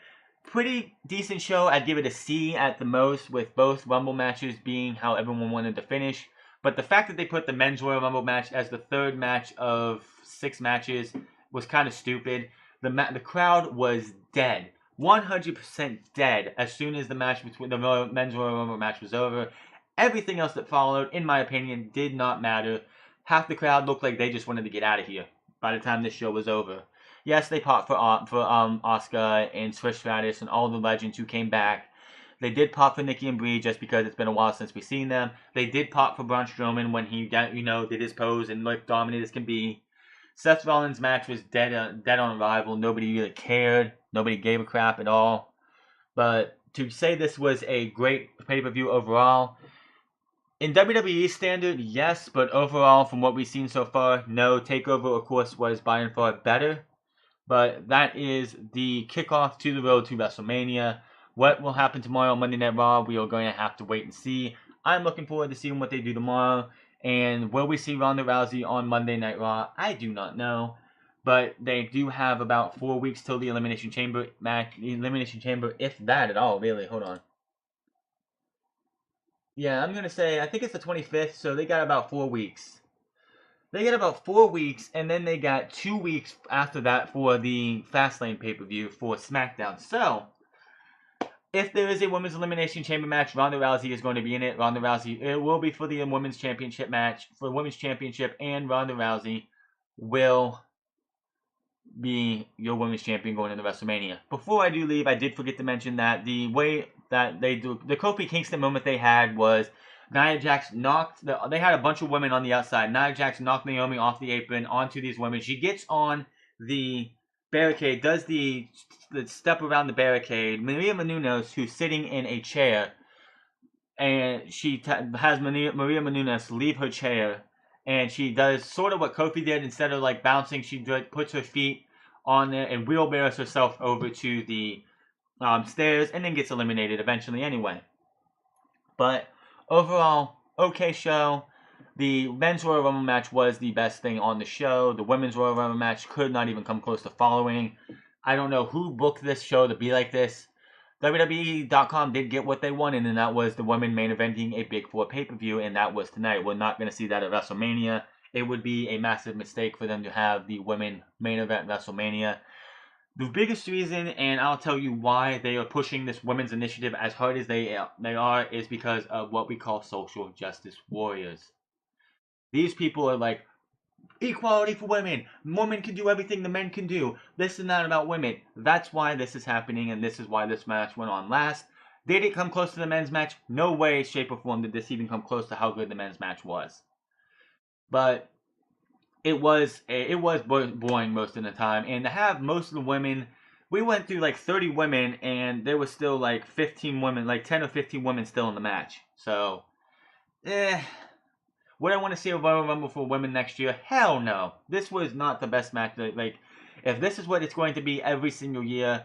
Pretty decent show. I'd give it a C at the most, with both Rumble matches being how everyone wanted to finish. But the fact that they put the men's Royal Rumble match as the third match of 6 matches was kind of stupid. The crowd was dead, 100% dead, as soon as the match between the men's Royal Rumble match was over. Everything else that followed, in my opinion, did not matter. Half the crowd looked like they just wanted to get out of here by the time this show was over. Yes, they popped for Asuka and Trish Stratus and all the legends who came back. They did pop for Nikki and Brie just because it's been a while since we've seen them. They did pop for Braun Strowman when he did his pose and looked dominant as can be. Seth Rollins' match was dead on arrival. Nobody really cared. Nobody gave a crap at all. But to say this was a great pay-per-view overall, in WWE standard, yes, but overall, from what we've seen so far, no. TakeOver, of course, was by and far better. But that is the kickoff to the road to WrestleMania. What will happen tomorrow on Monday Night Raw, we are going to have to wait and see. I'm looking forward to seeing what they do tomorrow. And will we see Ronda Rousey on Monday Night Raw? I do not know. But they do have about 4 weeks till the Elimination Chamber match. Elimination Chamber, if that at all, really. Hold on. Yeah, I'm going to say, I think it's the 25th, so they got about 4 weeks. They got about 4 weeks, and then they got 2 weeks after that for the Fastlane pay-per-view for SmackDown. So, if there is a Women's Elimination Chamber match, Ronda Rousey is going to be in it. Ronda Rousey, it will be for the Women's Championship match, for the Women's Championship, and Ronda Rousey will be your Women's Champion going into WrestleMania. Before I do leave, I did forget to mention that the way that they do, the Kofi Kingston moment they had was Nia Jax they had a bunch of women on the outside. Nia Jax knocked Naomi off the apron onto these women. She gets on the barricade, does the step around the barricade. Maria Menounos, who's sitting in a chair, and she has Maria Menounos leave her chair, and she does sort of what Kofi did. Instead of like bouncing, she puts her feet on there and wheelbarrows herself over to the stairs, and then gets eliminated eventually anyway. But overall, okay show. The men's Royal Rumble match was the best thing on the show. The women's Royal Rumble match could not even come close to following. I don't know who booked this show to be like this. WWE.com did get what they wanted, and that was the women main eventing a Big Four pay-per-view, and that was tonight. We're not going to see that at WrestleMania. It would be a massive mistake for them to have the women main event WrestleMania. The biggest reason, and I'll tell you why they are pushing this women's initiative as hard as they are, is because of what we call social justice warriors. These people are like, equality for women. Women can do everything the men can do. This is not about women. That's why this is happening, and this is why this match went on last. Did it come close to the men's match? No way, shape, or form did this even come close to how good the men's match was. But it was boring most of the time, and to have most of the women, we went through like 30 women, and there was still like 15 women, like 10 or 15 women still in the match. So, would I want to see a Royal Rumble for women next year? Hell no. This was not the best match. Like, if this is what it's going to be every single year,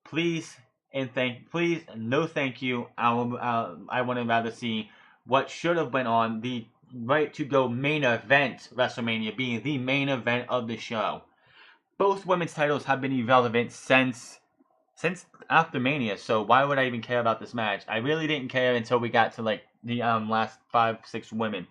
please no thank you. I want to rather see what should have been on the right to go main event WrestleMania, being the main event of the show. Both women's titles have been irrelevant since after Mania, so why would I even care about this match? I really didn't care until we got to like the last 5-6 women.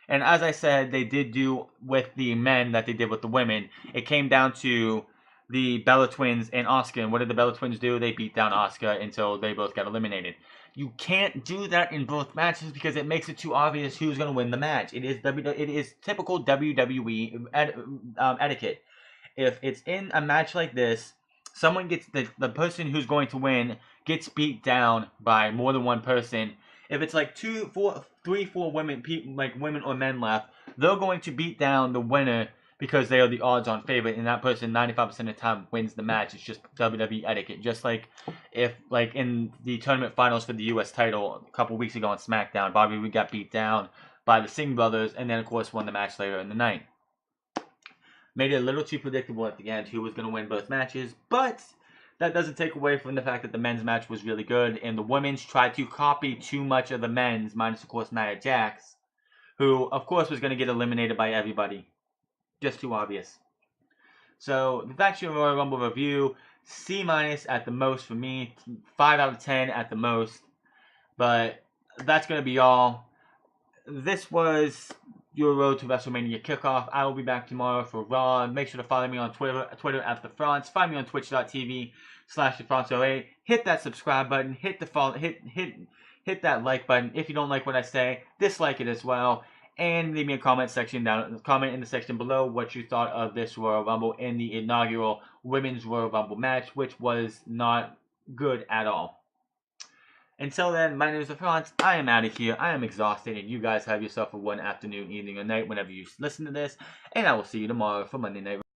And as I said, they did do with the men that they did with the women. It came down to the Bella Twins and Asuka. And what did the Bella Twins do? They beat down Asuka until they both got eliminated. You can't do that in both matches because it makes it too obvious who's going to win the match. It is typical WWE etiquette. If it's in a match like this, someone gets the person who's going to win gets beat down by more than one person. If it's like 3, 4 women, women or men left, they're going to beat down the winner because they are the odds-on favorite, and that person 95% of the time wins the match. It's just WWE etiquette. Just like if, like in the tournament finals for the U.S. title a couple weeks ago on SmackDown, Bobby Roode got beat down by the Singh brothers, and then of course won the match later in the night. Made it a little too predictable at the end who was going to win both matches, but that doesn't take away from the fact that the men's match was really good, and the women's tried to copy too much of the men's, minus of course Nia Jax, who of course was going to get eliminated by everybody. Just too obvious. So the Faction Royal Rumble review, C- at the most for me, 5 out of 10 at the most. But that's going to be all. This was your Road to WrestleMania kickoff. I will be back tomorrow for Raw. Make sure to follow me on Twitter at The France. Find me on twitch.tv/TheFrance08. Hit that subscribe button. Hit the follow. Hit that like button. If you don't like what I say, dislike it as well. And leave me a comment in the section below what you thought of this Royal Rumble in the inaugural Women's Royal Rumble match, which was not good at all. Until then, my name is The France. I am out of here. I am exhausted, and you guys have yourself a one afternoon, evening, or night whenever you listen to this. And I will see you tomorrow for Monday Night